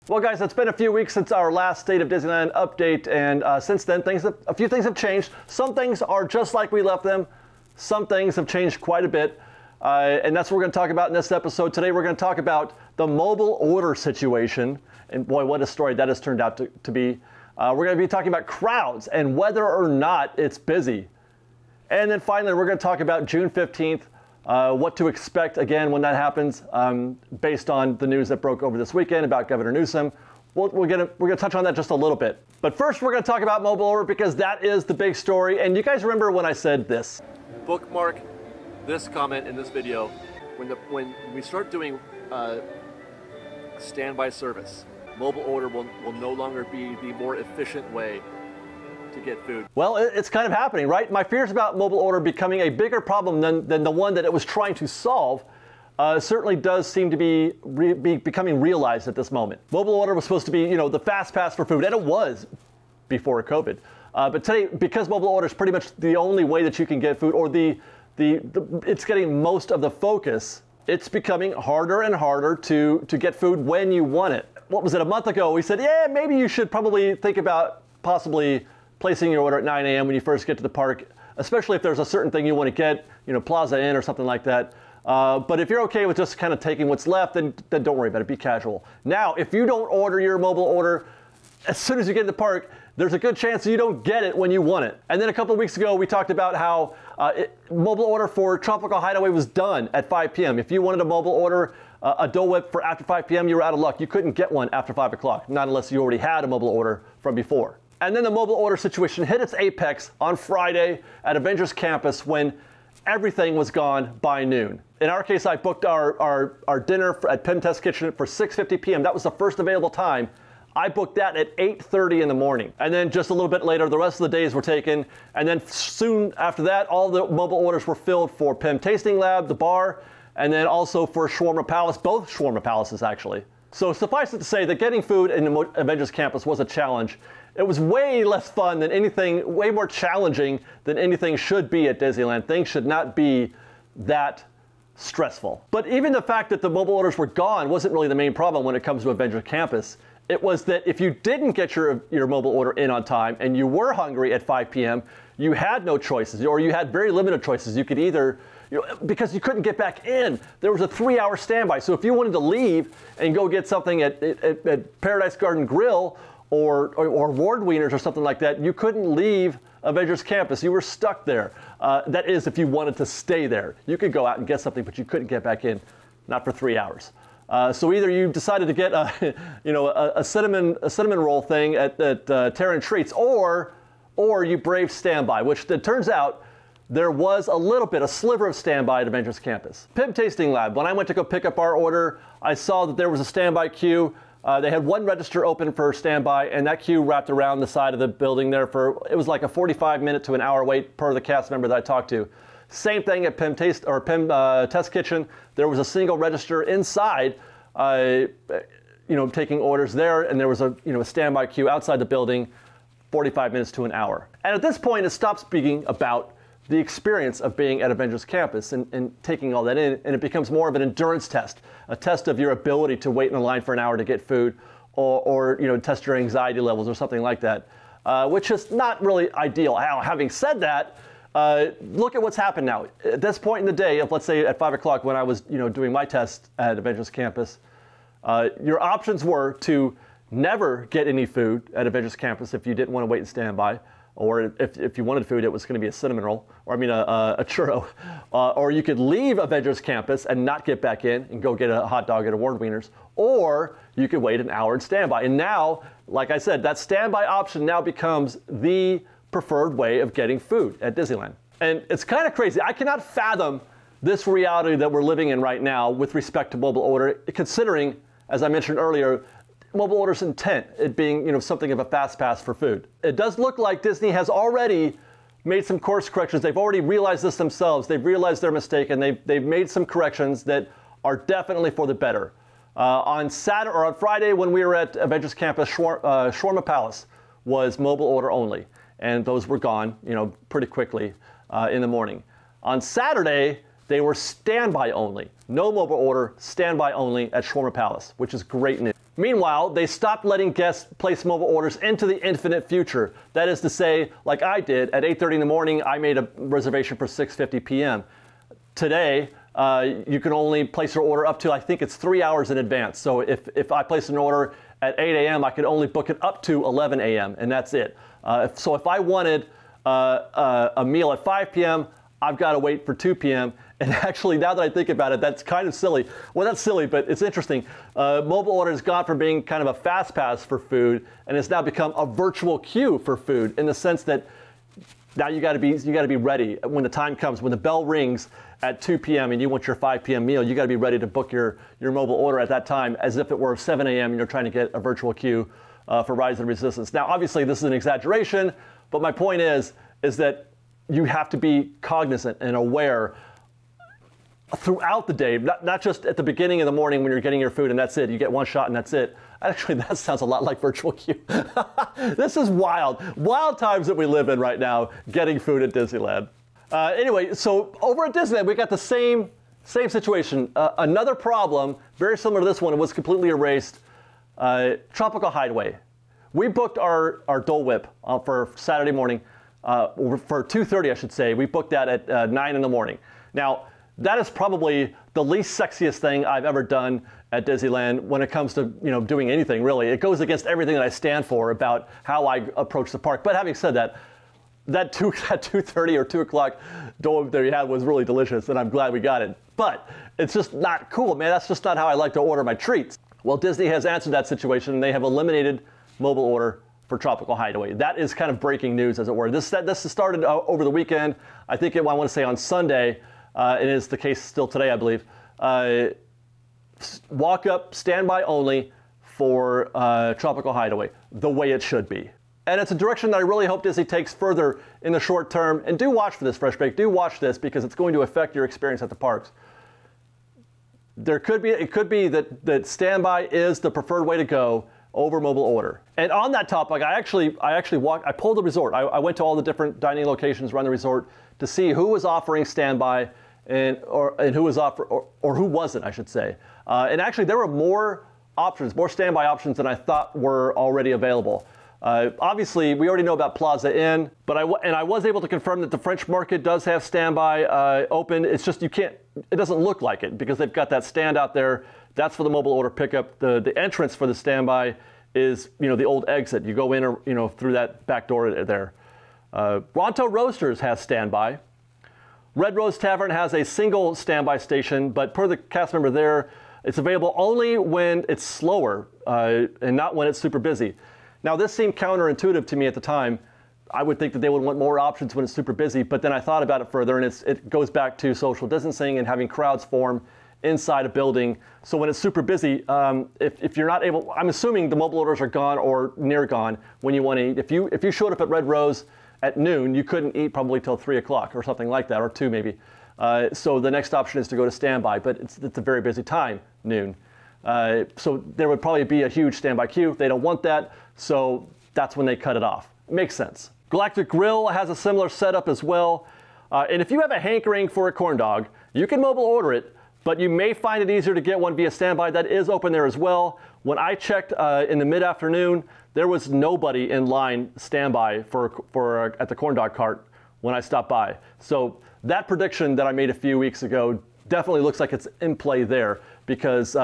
Well, guys, it's been a few weeks since our last State of Disneyland update, and since then, a few things have changed. Some things are just like we left them. Some things have changed quite a bit, and that's what we're going to talk about in this episode. Today, we're going to talk about the mobile order situation, and boy, what a story that has turned out to be. We're going to be talking about crowds and whether or not it's busy. And then finally, we're going to talk about June 15th, what to expect again when that happens, based on the news that broke over this weekend about Governor Newsom. We're going to touch on that just a little bit. But first, we're going to talk about mobile order because that is the big story. And you guys remember when I said this? Bookmark this comment in this video. When we start doing standby service, mobile order will no longer be the more efficient way to get food. Well, it's kind of happening, right? My fears about mobile order becoming a bigger problem than the one that it was trying to solve certainly does seem to be becoming realized at this moment. Mobile order was supposed to be, the fast pass for food, and it was before COVID. But today, because mobile order is pretty much the only way that you can get food, or it's getting most of the focus, it's becoming harder and harder to get food when you want it. What was it, a month ago? We said, yeah, maybe you should probably think about possibly placing your order at 9 a.m. when you first get to the park, especially if there's a certain thing you want to get, Plaza Inn or something like that. But if you're okay with just kind of taking what's left, then don't worry about it. Be casual. Now, if you don't order your mobile order, as soon as you get to the park, there's a good chance you don't get it when you want it. And then a couple of weeks ago, we talked about how mobile order for Tropical Hideaway was done at 5 p.m. If you wanted a mobile order, a Dole Whip for after 5 p.m., you were out of luck. You couldn't get one after 5 o'clock, not unless you already had a mobile order from before. And then the mobile order situation hit its apex on Friday at Avengers Campus when everything was gone by noon. In our case, I booked our dinner at Pim Test Kitchen for 6:50 p.m. That was the first available time. I booked that at 8:30 in the morning. And then just a little bit later, the rest of the days were taken. And then soon after that, all the mobile orders were filled for Pim Tasting Lab, the bar, and then also for Shawarma Palace, both Shawarma Palaces actually. So suffice it to say that getting food in the Avengers Campus was a challenge. It was way less fun than anything, way more challenging than anything should be at Disneyland. Things should not be that stressful. But even the fact that the mobile orders were gone wasn't really the main problem when it comes to Avengers Campus. It was that if you didn't get your mobile order in on time and you were hungry at 5 p.m., you had no choices, or you had very limited choices. You could either, because you couldn't get back in, there was a 3-hour standby. So if you wanted to leave and go get something at Paradise Garden Grill or Ward Wieners or something like that, you couldn't leave Avengers Campus. You were stuck there. That is, if you wanted to stay there. You could go out and get something, but you couldn't get back in, not for 3 hours. So either you decided to get a cinnamon roll thing at Terran Treats, or you braved standby, which it turns out there was a sliver of standby at Avengers Campus. Pim Tasting Lab, when I went to go pick up our order, I saw that there was a standby queue. They had one register open for standby, and that queue wrapped around the side of the building there it was like a 45-minute to an hour wait per the cast member that I talked to. Same thing at Pim Test Kitchen. There was a single register inside, taking orders there, and there was a standby queue outside the building, 45 minutes to an hour. And at this point, it stops speaking about the experience of being at Avengers Campus and taking all that in, and it becomes more of an endurance test, a test of your ability to wait in a line for an hour to get food, or test your anxiety levels or something like that, which is not really ideal. Having said that, look at what's happened now. At this point in the day, let's say at 5 o'clock when I was doing my test at Avengers Campus, your options were to never get any food at Avengers Campus if you didn't want to wait and stand by, or if you wanted food, it was going to be a cinnamon roll, or a churro, or you could leave Avengers Campus and not get back in and go get a hot dog at a Ward Wieners, or you could wait an hour and stand by. And now, like I said, that standby option now becomes the preferred way of getting food at Disneyland. And it's kind of crazy. I cannot fathom this reality that we're living in right now with respect to mobile order, considering, as I mentioned earlier, mobile order's intent, it being something of a fast pass for food. It does look like Disney has already made some course corrections. They've already realized this themselves. They've realized their mistake, and they've made some corrections that are definitely for the better. On Friday when we were at Avengers Campus, Shawarma Palace was mobile order only, and those were gone, pretty quickly in the morning. On Saturday, they were standby only. No mobile order, standby only at Shawarma Palace, which is great news. Meanwhile, they stopped letting guests place mobile orders into the infinite future. That is to say, like I did, at 8:30 in the morning, I made a reservation for 6:50 p.m. Today, you can only place your order up to, I think it's 3 hours in advance. So if I place an order at 8 a.m., I can only book it up to 11 a.m., and that's it. So if I wanted a meal at 5 p.m., I've got to wait for 2 p.m. And actually, now that I think about it, that's kind of silly. Well, that's silly, but it's interesting. Mobile order has gone from being kind of a fast pass for food, and it's now become a virtual queue for food, in the sense that now you got to be ready when the time comes, when the bell rings at 2 p.m. and you want your 5 p.m. meal. You got to be ready to book your mobile order at that time, as if it were 7 a.m. and you're trying to get a virtual queue for Rise of the Resistance. Now, obviously, this is an exaggeration, but my point is that you have to be cognizant and aware throughout the day, not just at the beginning of the morning when you're getting your food and that's it. You get one shot and that's it. Actually, that sounds a lot like virtual queue. This is wild times that we live in right now, getting food at Disneyland. Anyway, so over at Disneyland, we got the same situation. Another problem, very similar to this one, it was completely erased. Tropical Hideaway. We booked our Dole Whip for Saturday morning, for 2:30, I should say. We booked that at 9 in the morning. Now, that is probably the least sexiest thing I've ever done at Disneyland when it comes to doing anything, really. It goes against everything that I stand for about how I approach the park. But having said that, that 2:30 or 2 o'clock Dole Whip that we had was really delicious, and I'm glad we got it. But it's just not cool, man. That's just not how I like to order my treats. Well, Disney has answered that situation, and they have eliminated mobile order for Tropical Hideaway. That is kind of breaking news, as it were. This started over the weekend. I think I want to say on Sunday. It is the case still today, I believe. Walk up, standby only for Tropical Hideaway, the way it should be. And it's a direction that I really hope Disney takes further in the short term. And do watch for this, Fresh Bake. Do watch this, because it's going to affect your experience at the parks. It could be that standby is the preferred way to go over mobile order. And on that topic, I pulled the resort. I went to all the different dining locations around the resort to see who was offering standby and who was or who wasn't, I should say. And actually, there were more standby options than I thought were already available. Obviously, we already know about Plaza Inn, but I was able to confirm that the French Market does have standby open. It's just it doesn't look like it, because they've got that stand out there. That's for the mobile order pickup. The entrance for the standby is the old exit. You go in through that back door there. Ronto Roasters has standby. Red Rose Tavern has a single standby station, but per the cast member there, it's available only when it's slower and not when it's super busy. Now, this seemed counterintuitive to me at the time. I would think that they would want more options when it's super busy, but then I thought about it further, and it goes back to social distancing and having crowds form inside a building. So when it's super busy, if you're not able, I'm assuming the mobile orders are gone or near gone when you want to eat. If you showed up at Red Rose at noon, you couldn't eat probably till 3 o'clock or something like that, or 2 maybe. So the next option is to go to standby, but it's a very busy time, noon. So there would probably be a huge standby queue. They don't want that, so that's when they cut it off. Makes sense. Galactic Grill has a similar setup as well. And if you have a hankering for a corn dog, you can mobile order it, but you may find it easier to get one via standby. That is open there as well. When I checked in the mid-afternoon, there was nobody in line standby at the corn dog cart when I stopped by. So that prediction that I made a few weeks ago definitely looks like it's in play there, because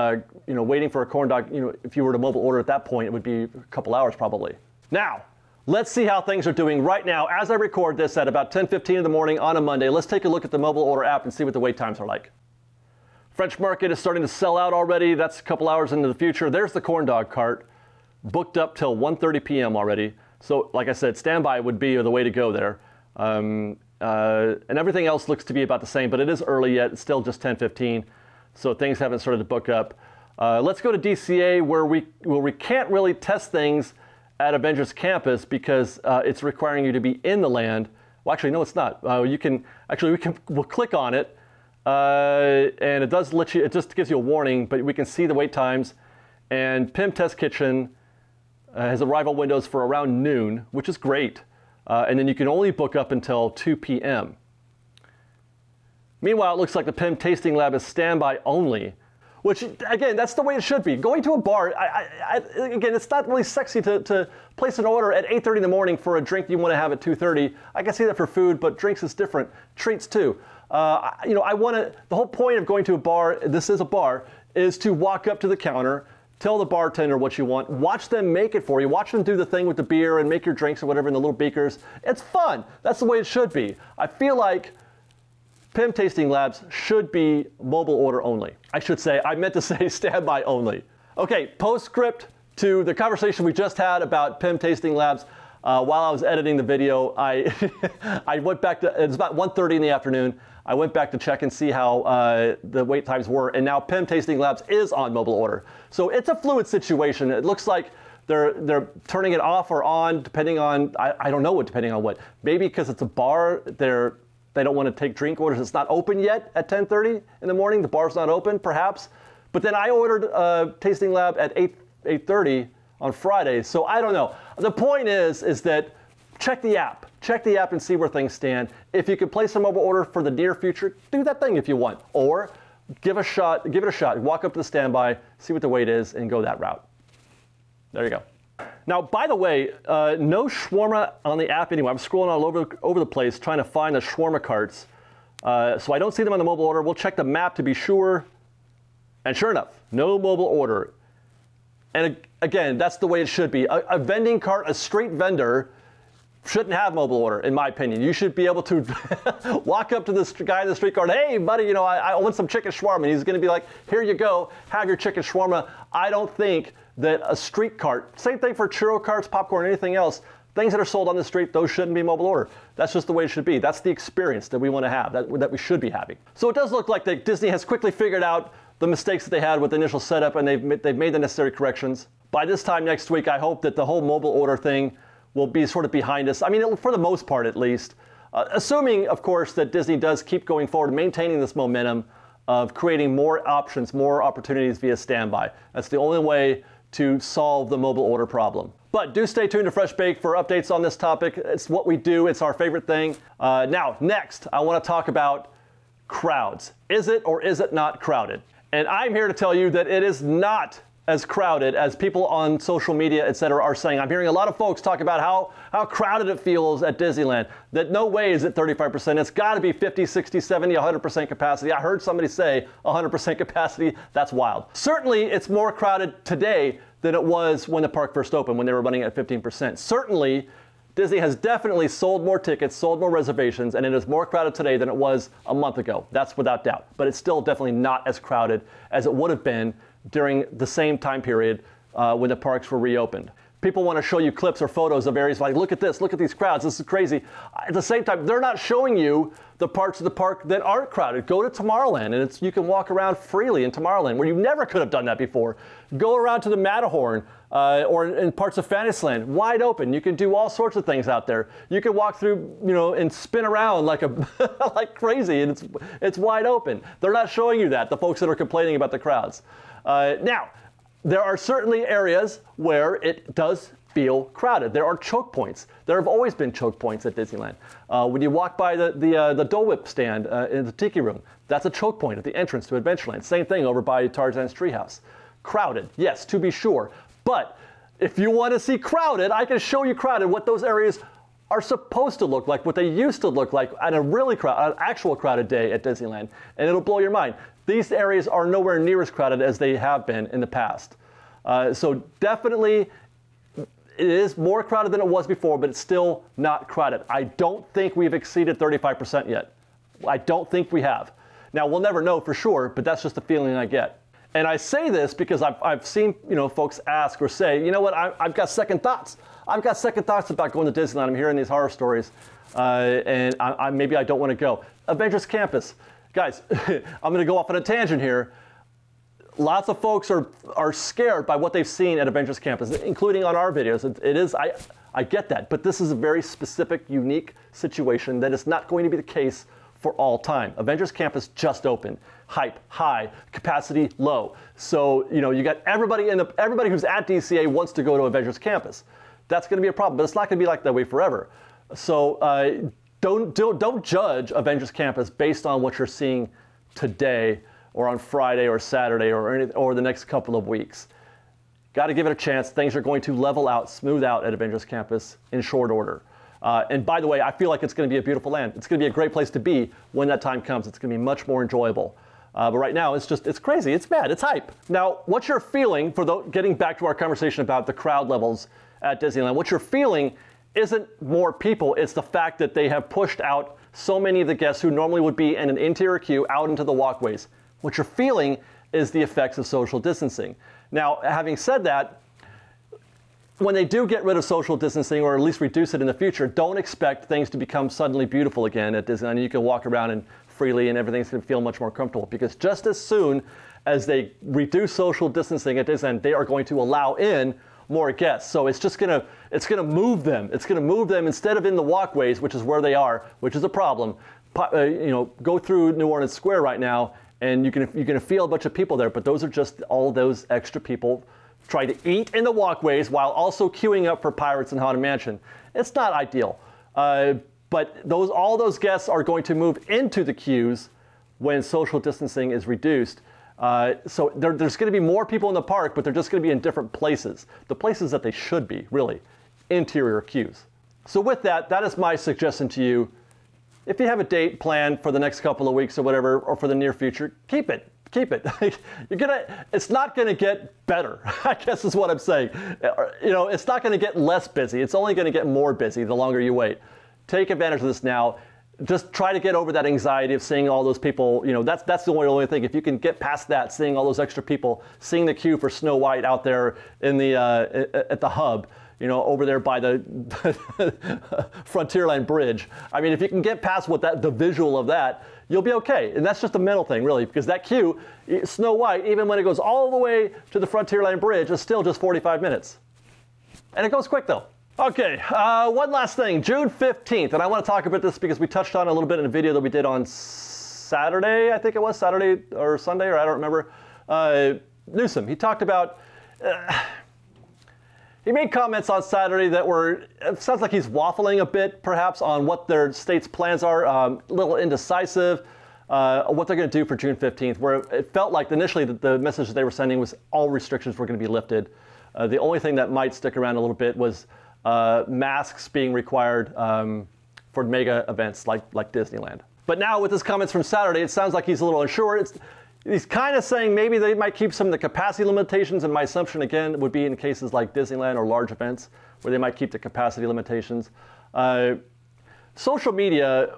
waiting for a corn dog, if you were to mobile order at that point, it would be a couple hours probably. Now, let's see how things are doing right now as I record this at about 10:15 in the morning on a Monday. Let's take a look at the mobile order app and see what the wait times are like. French Market is starting to sell out already. That's a couple hours into the future. There's the corn dog cart, booked up till 1:30 p.m. already. So like I said, standby would be the way to go there. And everything else looks to be about the same, but it is early yet. It's still just 10:15, so things haven't started to book up. Let's go to DCA, where we can't really test things at Avengers Campus because it's requiring you to be in the land. Well, actually, no, it's not. We'll click on it, and it does let you. It just gives you a warning, but we can see the wait times. And PIM Test Kitchen has arrival windows for around noon, which is great. And then you can only book up until 2 p.m. Meanwhile, it looks like the PIM Tasting Lab is standby only. Which, again, that's the way it should be. Going to a bar, again, it's not really sexy to place an order at 8:30 in the morning for a drink you want to have at 2:30. I can see that for food, but drinks is different. Treats too. You know, the whole point of going to a bar, this is a bar, is to walk up to the counter, tell the bartender what you want, watch them make it for you, watch them do the thing with the beer and make your drinks or whatever in the little beakers. It's fun. That's the way it should be. I feel like PIM Tasting Labs should be mobile order only. I meant to say standby only. Okay, postscript to the conversation we just had about PIM Tasting Labs. While I was editing the video, I went back to, it's about 1:30 in the afternoon. I went back to check and see how the wait times were, and now PIM Tasting Labs is on mobile order. So it's a fluid situation. It looks like they're turning it off or on, depending on, I don't know what, depending on what. Maybe because it's a bar, they don't want to take drink orders. It's not open yet at 10:30 in the morning. The bar's not open, perhaps. But then I ordered a tasting lab at 8:30 on Friday. So I don't know. The point is that check the app. Check the app and see where things stand. If you can place a mobile order for the near future, do that thing if you want. Or give it a shot. Walk up to the standby, see what the wait is, and go that route. There you go. Now, by the way, no shawarma on the app anymore. I'm scrolling all over the place trying to find the shawarma carts. So I don't see them on the mobile order. We'll check the map to be sure. And sure enough, no mobile order. And again, that's the way it should be. A vending cart, a street vendor, shouldn't have mobile order, in my opinion. You should be able to walk up to this guy in the street cart, hey, buddy, you know, I want some chicken shawarma. And he's going to be like, here you go, have your chicken shawarma. I don't think that a street cart, same thing for churro carts, popcorn, anything else, things that are sold on the street, those shouldn't be mobile order. That's just the way it should be. That's the experience that we want to have, that we should be having. So it does look like that Disney has quickly figured out the mistakes that they had with the initial setup, and they've made the necessary corrections. By this time next week, I hope that the whole mobile order thing will be sort of behind us. I mean, for the most part, at least. Assuming, of course, that Disney does keep going forward, maintaining this momentum of creating more options, more opportunities via standby. That's the only way to solve the mobile order problem. But do stay tuned to Fresh Bake for updates on this topic. It's what we do. It's our favorite thing. Now, next, I want to talk about crowds. Is it or is it not crowded? And I'm here to tell you that it is not as crowded as people on social media, etc., are saying. I'm hearing a lot of folks talk about how crowded it feels at Disneyland, that no way is it 35%. It's got to be 50, 60, 70, 100% capacity. I heard somebody say 100% capacity. That's wild. Certainly, it's more crowded today than it was when the park first opened, when they were running at 15%. Certainly, Disney has definitely sold more tickets, sold more reservations, and it is more crowded today than it was a month ago. That's without doubt. But it's still definitely not as crowded as it would have been during the same time period when the parks were reopened. People want to show you clips or photos of areas like, look at this, look at these crowds, this is crazy. At the same time, they're not showing you the parts of the park that aren't crowded. Go to Tomorrowland, and you can walk around freely in Tomorrowland, where you never could have done that before. Go around to the Matterhorn, or in parts of Fantasyland, wide open. You can do all sorts of things out there. You can walk through, you know, and spin around like like crazy, and it's wide open. They're not showing you that, the folks that are complaining about the crowds. Now, there are certainly areas where it does feel crowded. There are choke points. There have always been choke points at Disneyland. When you walk by the Dole Whip stand in the Tiki Room, that's a choke point at the entrance to Adventureland. Same thing over by Tarzan's Treehouse. Crowded, yes, to be sure. But if you want to see crowded, I can show you crowded, what those areas are supposed to look like, what they used to look like on a really crowded, an actual crowded day at Disneyland, and it'll blow your mind. These areas are nowhere near as crowded as they have been in the past. So definitely, it is more crowded than it was before, but it's still not crowded. I don't think we've exceeded 35% yet. I don't think we have. Now, we'll never know for sure, but that's just the feeling I get. And I say this because I've seen, you know, folks ask or say, you know what, I've got second thoughts. I've got second thoughts about going to Disneyland. I'm hearing these horror stories, and maybe I don't want to go. Avengers Campus. Guys, I'm going to go off on a tangent here. Lots of folks are scared by what they've seen at Avengers Campus, including on our videos. It is, I get that, but this is a very specific, unique situation that is not going to be the case for all time. Avengers Campus just opened. Hype high, capacity low. So, you know, you got everybody who's at DCA wants to go to Avengers Campus. That's going to be a problem, but it's not going to be like that way forever. So don't judge Avengers Campus based on what you're seeing today or on Friday or Saturday or the next couple of weeks. Got to give it a chance. Things are going to level out, smooth out at Avengers Campus in short order. And by the way, I feel like it's going to be a beautiful land. It's going to be a great place to be when that time comes. It's going to be much more enjoyable. But right now, it's crazy. It's bad. It's hype. Now, what you're feeling, getting back to our conversation about the crowd levels at Disneyland, what you're feeling isn't more people. It's the fact that they have pushed out so many of the guests who normally would be in an interior queue out into the walkways. What you're feeling is the effects of social distancing. Now, having said that, when they do get rid of social distancing, or at least reduce it in the future, don't expect things to become suddenly beautiful again at Disneyland. You can walk around and freely and everything's going to feel much more comfortable, because just as soon as they reduce social distancing at Disneyland, they are going to allow in more guests. So it's just going to move them. It's going to move them instead of in the walkways, which is where they are, which is a problem. Go through New Orleans Square right now, and you're going to feel a bunch of people there, but those are just all those extra people trying to eat in the walkways while also queuing up for Pirates and Haunted Mansion. It's not ideal. But all those guests are going to move into the queues when social distancing is reduced. So there's going to be more people in the park, but they're just going to be in different places. The places that they should be, really, interior queues. So with that, that is my suggestion to you. If you have a date planned for the next couple of weeks or whatever, or for the near future, keep it. Keep it. It's not going to get better, I guess is what I'm saying. It's not going to get less busy. It's only going to get more busy the longer you wait. Take advantage of this now. Just try to get over that anxiety of seeing all those people. That's the only thing. If you can get past that, seeing all those extra people, seeing the queue for Snow White out there in at the hub, over there by the Frontierland Bridge. I mean, if you can get past the visual of that, you'll be okay. And that's just a mental thing, really, because that queue, Snow White, even when it goes all the way to the Frontierland Bridge, is still just 45 minutes. And it goes quick, though. Okay, one last thing, June 15th, and I want to talk about this because we touched on it a little bit in a video that we did on Saturday, I think it was, Saturday or Sunday, or I don't remember. Newsom, he talked about, he made comments on Saturday that it sounds like he's waffling a bit, perhaps, on what their state's plans are, a little indecisive, what they're going to do for June 15th, where it felt like initially the message that they were sending was all restrictions were going to be lifted. The only thing that might stick around a little bit was masks being required for mega events like Disneyland. But now with his comments from Saturday, it sounds like he's a little unsure. He's kind of saying maybe they might keep some of the capacity limitations, and my assumption again would be in cases like Disneyland or large events where they might keep the capacity limitations. Social media,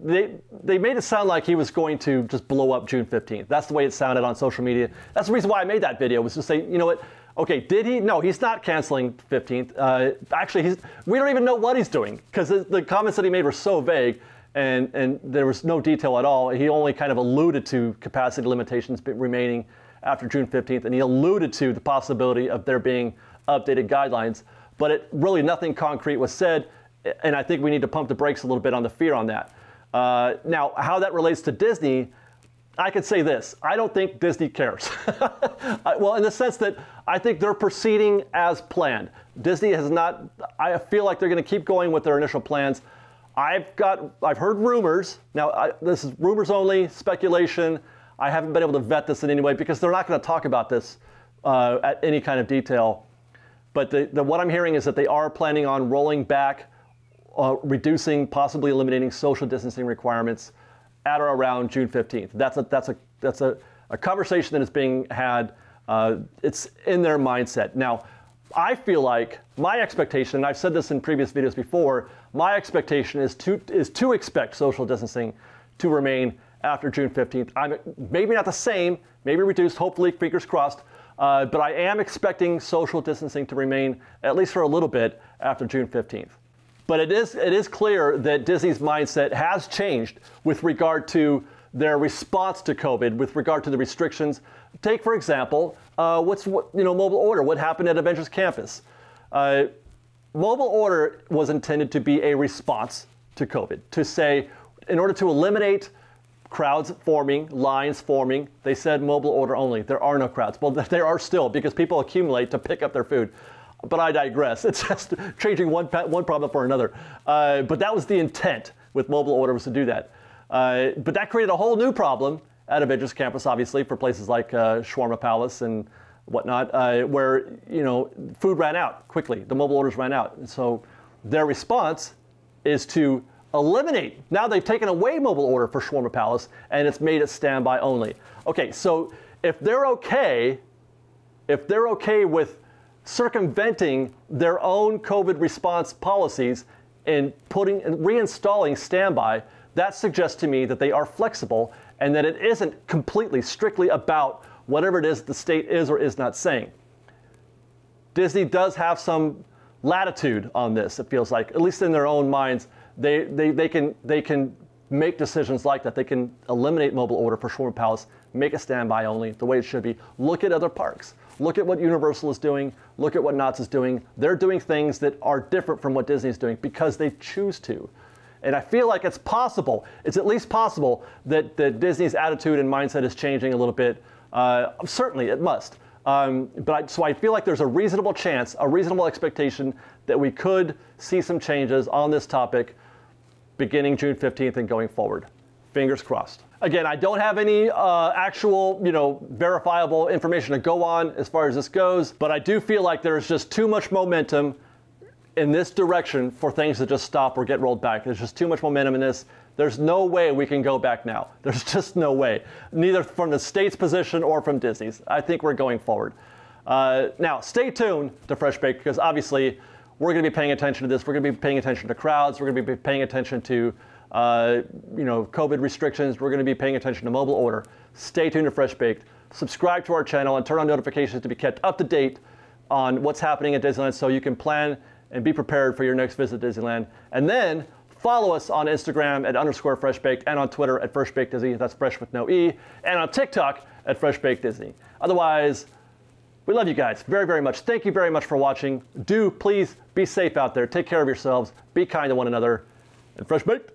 they made it sound like he was going to just blow up June 15th. That's the way it sounded on social media. That's the reason why I made that video, was to say, you know what? Okay, did he? No, he's not canceling 15th. Actually, we don't even know what he's doing, because the comments that he made were so vague, and there was no detail at all. He only kind of alluded to capacity limitations remaining after June 15th, and he alluded to the possibility of there being updated guidelines, but really nothing concrete was said, and I think we need to pump the brakes a little bit on the fear on that. Now, how that relates to Disney, I could say this: I don't think Disney cares. Well, in the sense that I think they're proceeding as planned. Disney has not. I feel like they're going to keep going with their initial plans. I've heard rumors. Now, this is rumors only, speculation. I haven't been able to vet this in any way because they're not going to talk about this at any kind of detail. But what I'm hearing is that they are planning on rolling back, reducing, possibly eliminating social distancing requirements at or around June 15th. That's a conversation that is being had. It's in their mindset. Now, I feel like my expectation, and I've said this in previous videos before, my expectation is to expect social distancing to remain after June 15th. Maybe not the same, maybe reduced, hopefully, fingers crossed, but I am expecting social distancing to remain at least for a little bit after June 15th. But it is clear that Disney's mindset has changed with regard to their response to COVID, with regard to the restrictions. Take, for example, mobile order. What happened at Avengers Campus? Mobile order was intended to be a response to COVID, to say, in order to eliminate crowds forming, lines forming, they said mobile order only. There are no crowds. Well, there are still, because people accumulate to pick up their food. But I digress. It's just changing one problem for another. But that was the intent with mobile order, was to do that. But that created a whole new problem at Avengers Campus, obviously, for places like Shawarma Palace and whatnot, where, food ran out quickly. The mobile orders ran out. And so their response is to eliminate. Now they've taken away mobile order for Shawarma Palace, and it's made it standby only. Okay, so if they're okay with circumventing their own COVID response policies and reinstalling standby, that suggests to me that they are flexible and that it isn't completely, strictly about whatever it is the state is or is not saying. Disney does have some latitude on this, it feels like, at least in their own minds. They can make decisions like that. They can eliminate mobile order for Shawarma Palace, make it standby only, the way it should be. Look at other parks. Look at what Universal is doing. Look at what Knott's is doing. They're doing things that are different from what Disney is doing because they choose to. And I feel like it's possible, it's at least possible, that Disney's attitude and mindset is changing a little bit. Certainly, it must. So I feel like there's a reasonable chance, a reasonable expectation that we could see some changes on this topic beginning June 15th and going forward. Fingers crossed. Again, I don't have any actual, verifiable information to go on as far as this goes, but I do feel like there's just too much momentum in this direction for things to just stop or get rolled back. There's just too much momentum in this. There's no way we can go back now. There's just no way, neither from the state's position or from Disney's. I think we're going forward. Now, stay tuned to Fresh Baked, because obviously we're going to be paying attention to this. We're going to be paying attention to crowds. We're going to be paying attention to COVID restrictions. We're going to be paying attention to mobile order. Stay tuned to Fresh Baked. Subscribe to our channel and turn on notifications to be kept up to date on what's happening at Disneyland so you can plan and be prepared for your next visit to Disneyland. And then follow us on Instagram at _FreshBaked and on Twitter at FreshBakedDisney. That's fresh with no E. And on TikTok at FreshBakedDisney. Otherwise, we love you guys very, very much. Thank you very much for watching. Do please be safe out there. Take care of yourselves. Be kind to one another. And Fresh Baked.